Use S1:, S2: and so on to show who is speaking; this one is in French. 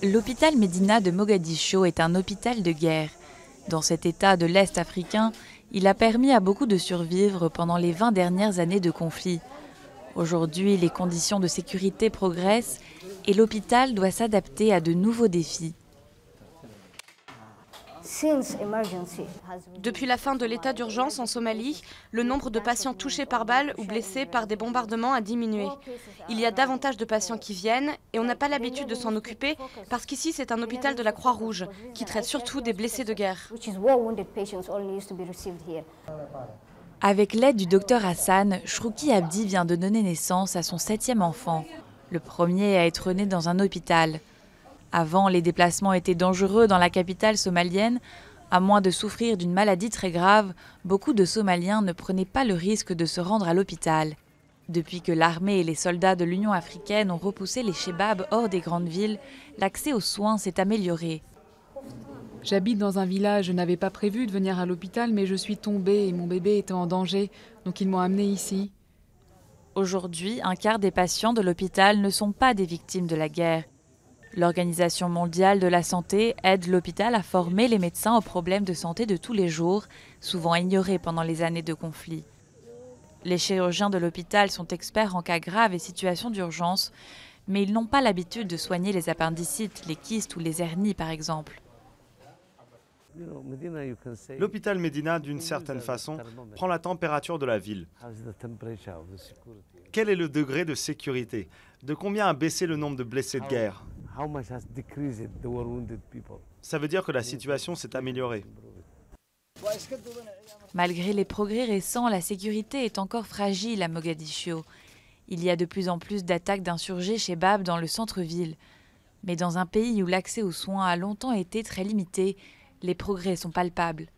S1: L'hôpital Medina de Mogadiscio est un hôpital de guerre. Dans cet état de l'Est africain, il a permis à beaucoup de survivre pendant les 20 dernières années de conflit. Aujourd'hui, les conditions de sécurité progressent et l'hôpital doit s'adapter à de nouveaux défis.
S2: Depuis la fin de l'état d'urgence en Somalie, le nombre de patients touchés par balles ou blessés par des bombardements a diminué. Il y a davantage de patients qui viennent et on n'a pas l'habitude de s'en occuper parce qu'ici c'est un hôpital de la Croix-Rouge qui traite surtout des blessés de guerre.
S1: Avec l'aide du docteur Hassan, Shrouki Abdi vient de donner naissance à son 7e enfant, le premier à être né dans un hôpital. Avant, les déplacements étaient dangereux dans la capitale somalienne. À moins de souffrir d'une maladie très grave, beaucoup de Somaliens ne prenaient pas le risque de se rendre à l'hôpital. Depuis que l'armée et les soldats de l'Union africaine ont repoussé les Chebabs hors des grandes villes, l'accès aux soins s'est amélioré.
S3: J'habite dans un village, je n'avais pas prévu de venir à l'hôpital, mais je suis tombée et mon bébé était en danger, donc ils m'ont amenée ici.
S1: Aujourd'hui, un quart des patients de l'hôpital ne sont pas des victimes de la guerre. L'Organisation mondiale de la santé aide l'hôpital à former les médecins aux problèmes de santé de tous les jours, souvent ignorés pendant les années de conflit. Les chirurgiens de l'hôpital sont experts en cas graves et situations d'urgence, mais ils n'ont pas l'habitude de soigner les appendicites, les kystes ou les hernies par exemple.
S4: L'hôpital Medina, d'une certaine façon, prend la température de la ville. Quel est le degré de sécurité? De combien a baissé le nombre de blessés de guerre? Ça veut dire que la situation s'est améliorée.
S1: Malgré les progrès récents, la sécurité est encore fragile à Mogadiscio. Il y a de plus en plus d'attaques d'insurgés Chebabs dans le centre-ville. Mais dans un pays où l'accès aux soins a longtemps été très limité, les progrès sont palpables.